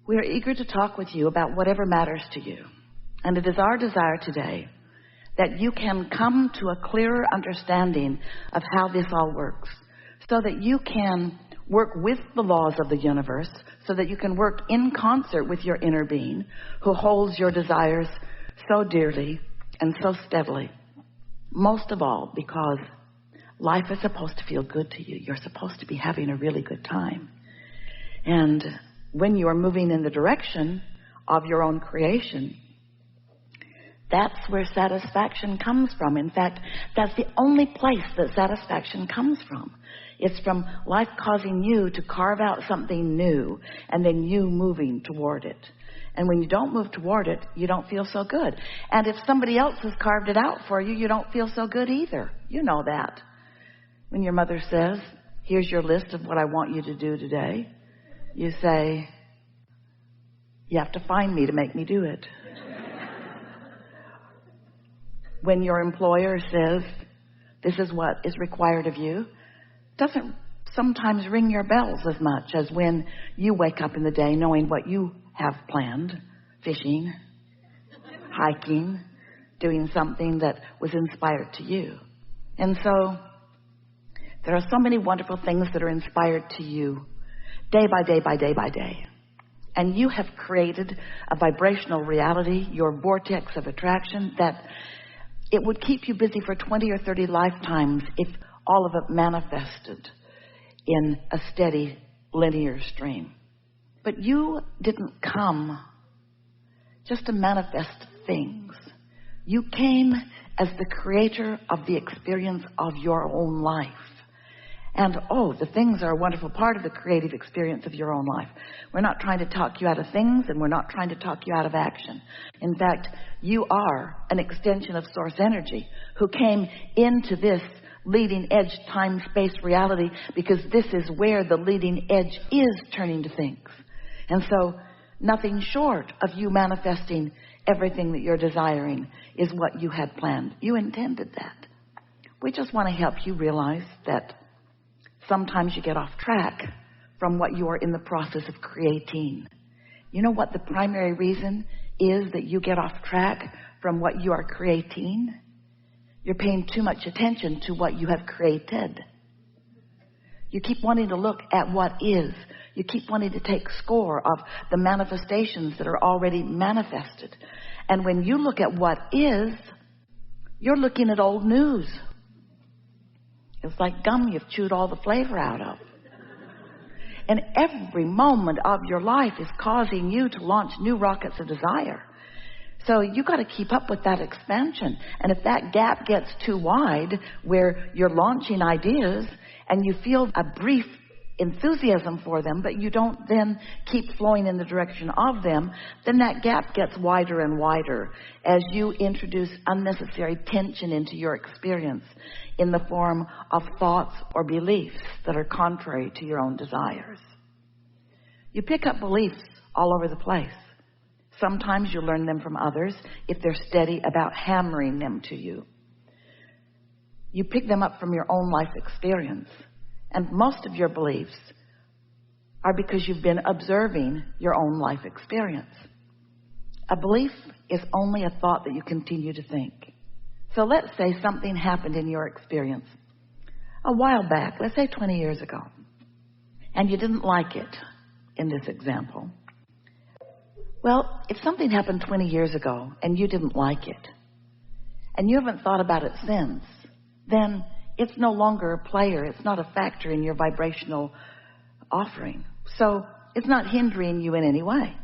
We are eager to talk with you about whatever matters to you. And it is our desire today that you can come to a clearer understanding of how this all works, so that you can work with the laws of the universe, so that you can work in concert with your inner being who holds your desires so dearly and so steadily. Most of all, because life is supposed to feel good to you. You're supposed to be having a really good time. And when you are moving in the direction of your own creation, that's where satisfaction comes from. In fact, that's the only place that satisfaction comes from. It's from life causing you to carve out something new and then you moving toward it. And when you don't move toward it, you don't feel so good. And if somebody else has carved it out for you, you don't feel so good either. You know that. When your mother says, here's your list of what I want you to do today, you say, you have to find me to make me do it. When your employer says, this is what is required of you, doesn't sometimes ring your bells as much as when you wake up in the day knowing what you have planned, fishing, hiking, doing something that was inspired to you. And so there are so many wonderful things that are inspired to you day by day by day by day. And you have created a vibrational reality, your vortex of attraction, that it would keep you busy for 20 or 30 lifetimes if all of it manifested in a steady linear stream. But you didn't come just to manifest things. You came as the creator of the experience of your own life. And the things are a wonderful part of the creative experience of your own life. We're not trying to talk you out of things, and we're not trying to talk you out of action. In fact, you are an extension of source energy who came into this leading edge time-space reality because this is where the leading edge is turning to things. And so nothing short of you manifesting everything that you're desiring is what you had planned. You intended that. We just want to help you realize that sometimes you get off track from what you are in the process of creating. You know what the primary reason is that you get off track from what you are creating? You're paying too much attention to what you have created. You keep wanting to look at what is. You keep wanting to take score of the manifestations that are already manifested. And when you look at what is, you're looking at old news. It's like gum you've chewed all the flavor out of. And every moment of your life is causing you to launch new rockets of desire. So you got to keep up with that expansion. And if that gap gets too wide where you're launching ideas and you feel a brief enthusiasm for them, but you don't then keep flowing in the direction of them, then that gap gets wider and wider as you introduce unnecessary tension into your experience in the form of thoughts or beliefs that are contrary to your own desires. You pick up beliefs all over the place. Sometimes you learn them from others if they're steady about hammering them to you. You pick them up from your own life experience. And most of your beliefs are because you've been observing your own life experience. A belief is only a thought that you continue to think. So let's say something happened in your experience a while back, let's say 20 years ago, and you didn't like it in this example. Well, if something happened 20 years ago and you didn't like it, and you haven't thought about it since, then it's no longer a player. It's not a factor in your vibrational offering. So it's not hindering you in any way.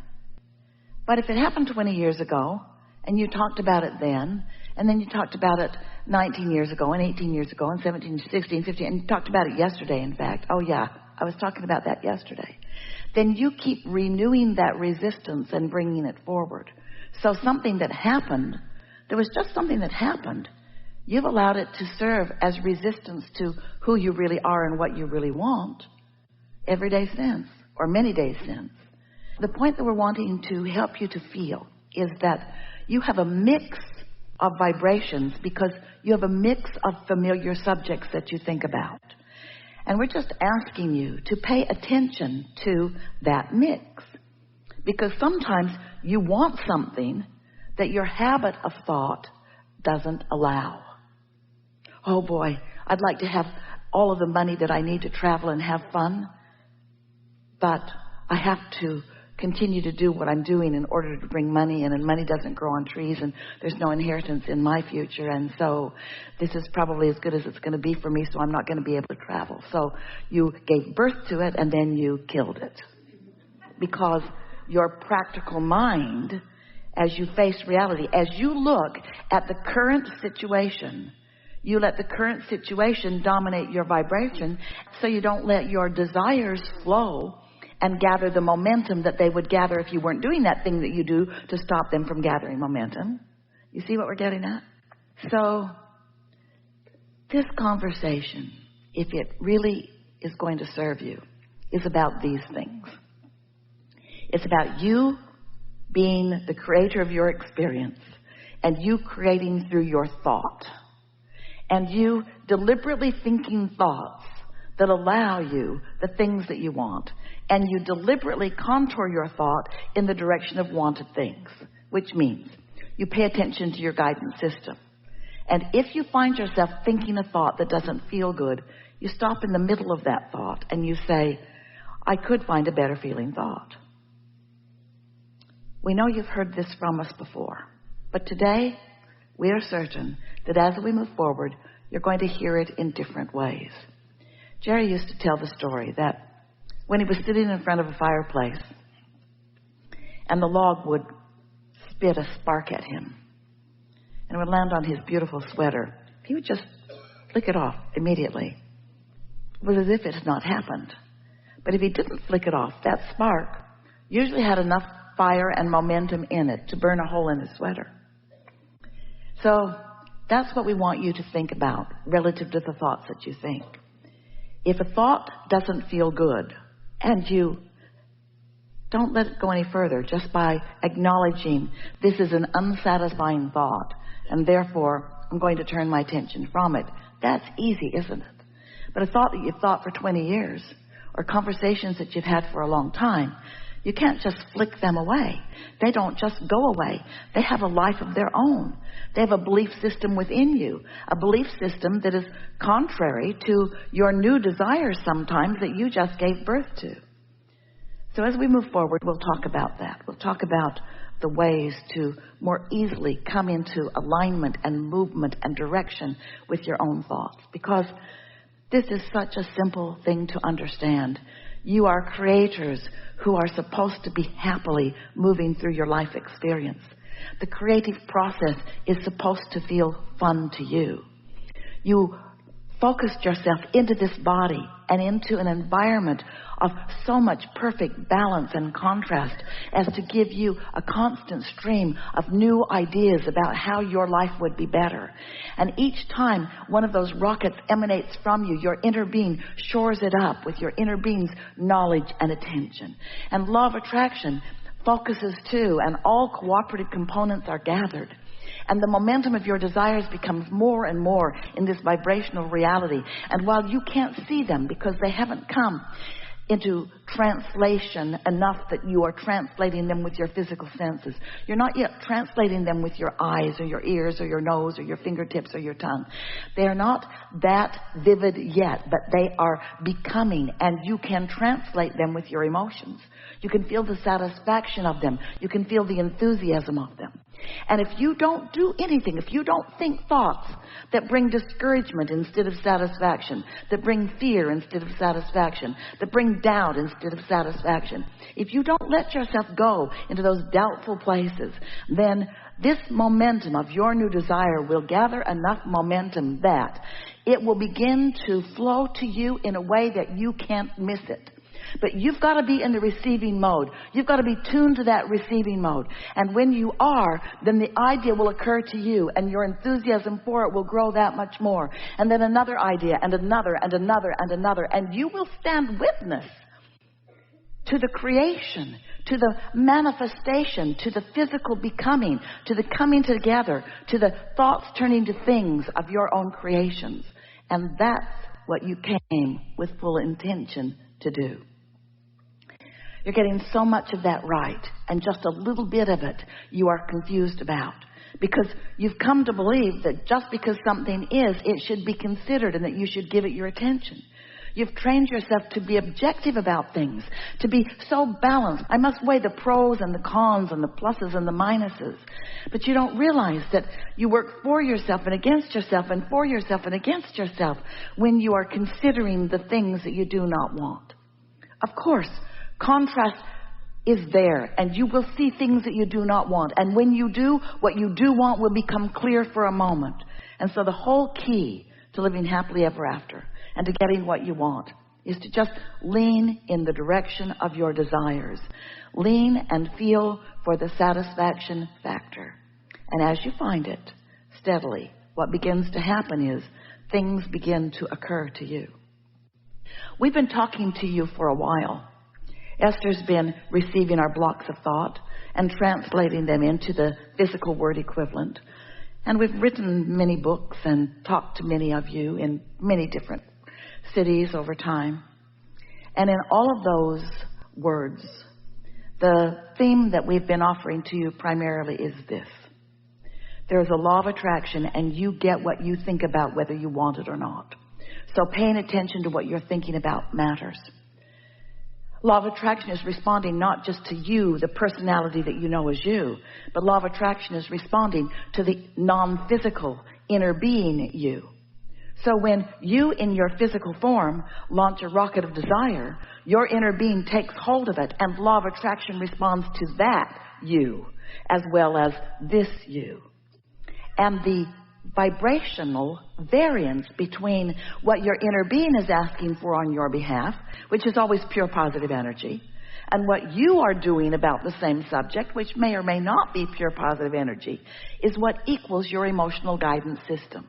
But if it happened 20 years ago and you talked about it then, and then you talked about it 19 years ago and 18 years ago and 17, 16, 15, and you talked about it yesterday, in fact. Oh yeah, I was talking about that yesterday. Then you keep renewing that resistance and bringing it forward. So something that happened, there was just something that happened. You've allowed it to serve as resistance to who you really are and what you really want every day since, or many days since. The point that we're wanting to help you to feel is that you have a mix of vibrations because you have a mix of familiar subjects that you think about. And we're just asking you to pay attention to that mix. Because sometimes you want something that your habit of thought doesn't allow. Oh boy, I'd like to have all of the money that I need to travel and have fun, but I have to continue to do what I'm doing in order to bring money in, and money doesn't grow on trees, and there's no inheritance in my future, and so this is probably as good as it's going to be for me, so I'm not going to be able to travel. So you gave birth to it, and then you killed it. Because your practical mind, as you face reality, as you look at the current situation, you let the current situation dominate your vibration, so you don't let your desires flow and gather the momentum that they would gather if you weren't doing that thing that you do to stop them from gathering momentum. You see what we're getting at? So this conversation, if it really is going to serve you, is about these things. It's about you being the creator of your experience, and you creating through your thought, and you deliberately thinking thoughts that allow you the things that you want, and you deliberately contour your thought in the direction of wanted things, which means you pay attention to your guidance system. And if you find yourself thinking a thought that doesn't feel good, you stop in the middle of that thought and you say, I could find a better feeling thought. We know you've heard this from us before, but today we are certain that as we move forward, you're going to hear it in different ways. Jerry used to tell the story that when he was sitting in front of a fireplace and the log would spit a spark at him and it would land on his beautiful sweater, he would just flick it off immediately. It was as if it had not happened. But if he didn't flick it off, that spark usually had enough fire and momentum in it to burn a hole in his sweater. So that's what we want you to think about relative to the thoughts that you think. If a thought doesn't feel good and you don't let it go any further just by acknowledging this is an unsatisfying thought and therefore I'm going to turn my attention from it, that's easy, isn't it? But a thought that you've thought for 20 years or conversations that you've had for a long time, you can't just flick them away. They don't just go away. They have a life of their own. They have a belief system within you, a belief system that is contrary to your new desires sometimes that you just gave birth to. So as we move forward, we'll talk about that. We'll talk about the ways to more easily come into alignment and movement and direction with your own thoughts, because this is such a simple thing to understand. You are creators who are supposed to be happily moving through your life experience. The creative process is supposed to feel fun to you. You focused yourself into this body and into an environment of so much perfect balance and contrast as to give you a constant stream of new ideas about how your life would be better. And each time one of those rockets emanates from you, your inner being shores it up with your inner being's knowledge and attention. And law of attraction focuses too, and all cooperative components are gathered. And the momentum of your desires becomes more and more in this vibrational reality. And while you can't see them because they haven't come into translation enough that you are translating them with your physical senses, you're not yet translating them with your eyes or your ears or your nose or your fingertips or your tongue. They are not that vivid yet, but they are becoming, and you can translate them with your emotions. You can feel the satisfaction of them. You can feel the enthusiasm of them. And if you don't do anything, if you don't think thoughts that bring discouragement instead of satisfaction, that bring fear instead of satisfaction, that bring doubt instead of satisfaction, if you don't let yourself go into those doubtful places, then this momentum of your new desire will gather enough momentum that it will begin to flow to you in a way that you can't miss it. But you've got to be in the receiving mode. You've got to be tuned to that receiving mode. And when you are, then the idea will occur to you, and your enthusiasm for it will grow that much more. And then another idea, and another, and another, and another. And you will stand witness to the creation, to the manifestation, to the physical becoming, to the coming together, to the thoughts turning to things of your own creations. And that's what you came with full intention to do. You're getting so much of that right, and just a little bit of it you are confused about. Because you've come to believe that just because something is, it should be considered and that you should give it your attention. You've trained yourself to be objective about things, to be so balanced. I must weigh the pros and the cons and the pluses and the minuses. But you don't realize that you work for yourself and against yourself and for yourself and against yourself when you are considering the things that you do not want. Of course, contrast is there, and you will see things that you do not want. And when you do, what you do want will become clear for a moment. And so the whole key to living happily ever after and to getting what you want is to just lean in the direction of your desires. Lean and feel for the satisfaction factor. And as you find it steadily, what begins to happen is things begin to occur to you. We've been talking to you for a while. Esther's been receiving our blocks of thought and translating them into the physical word equivalent. And we've written many books and talked to many of you in many different cities over time. And in all of those words, the theme that we've been offering to you primarily is this. There is a law of attraction, and you get what you think about whether you want it or not. So paying attention to what you're thinking about matters. Law of attraction is responding not just to you, the personality that you know as you, but law of attraction is responding to the non-physical inner being you. So when you in your physical form launch a rocket of desire, your inner being takes hold of it, and law of attraction responds to that you as well as this you. And the vibrational variance between what your inner being is asking for on your behalf, which is always pure positive energy, and what you are doing about the same subject, which may or may not be pure positive energy, is what equals your emotional guidance system.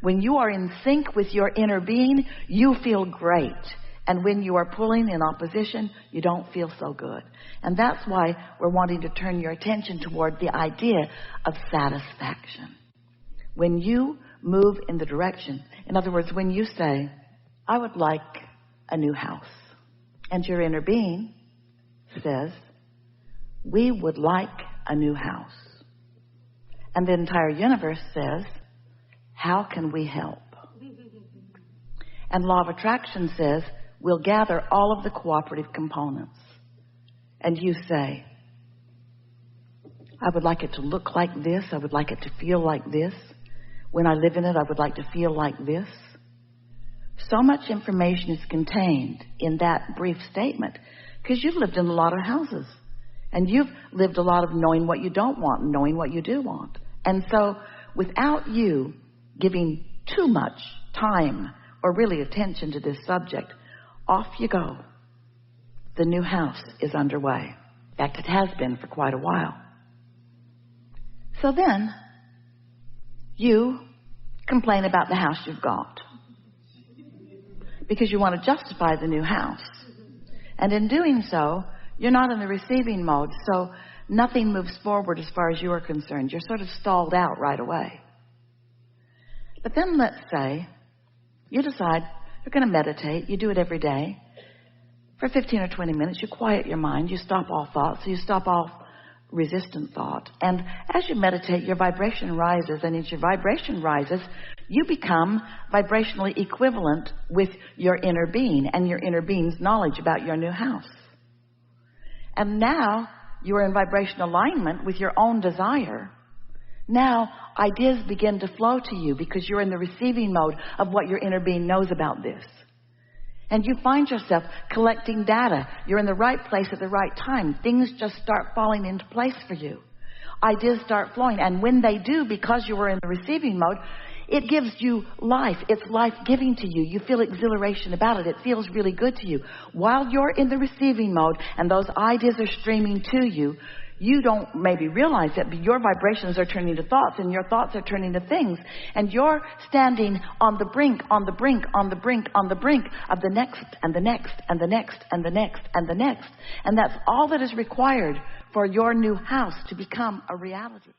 When you are in sync with your inner being, you feel great. And when you are pulling in opposition, you don't feel so good. And that's why we're wanting to turn your attention toward the idea of satisfaction. When you move in the direction, in other words, when you say, I would like a new house, and your inner being says, we would like a new house. And the entire universe says, how can we help? And law of attraction says, we'll gather all of the cooperative components. And you say, I would like it to look like this. I would like it to feel like this. When I live in it, I would like to feel like this. So much information is contained in that brief statement because you've lived in a lot of houses. And you've lived a lot of knowing what you don't want and knowing what you do want. And so without you giving too much time or really attention to this subject, off you go. The new house is underway. In fact, it has been for quite a while. So then, you complain about the house you've got because you want to justify the new house. And in doing so, you're not in the receiving mode, so nothing moves forward as far as you are concerned. You're sort of stalled out right away. But then let's say you decide you're going to meditate. You do it every day. For 15 or 20 minutes, you quiet your mind. You stop all thoughts. So you stop all resistant thought. And as you meditate, your vibration rises. And as your vibration rises, you become vibrationally equivalent with your inner being and your inner being's knowledge about your new house. And now you are in vibration alignment with your own desire. Now ideas begin to flow to you because you're in the receiving mode of what your inner being knows about this. And you find yourself collecting data. You're in the right place at the right time. Things just start falling into place for you. Ideas start flowing. And when they do, because you were in the receiving mode, it gives you life. It's life-giving to you. You feel exhilaration about it. It feels really good to you. While you're in the receiving mode and those ideas are streaming to you, you don't maybe realize it, but your vibrations are turning to thoughts, and your thoughts are turning to things. And you're standing on the brink, on the brink, on the brink, on the brink of the next, and the next, and the next, and the next, and the next. And that's all that is required for your new house to become a reality.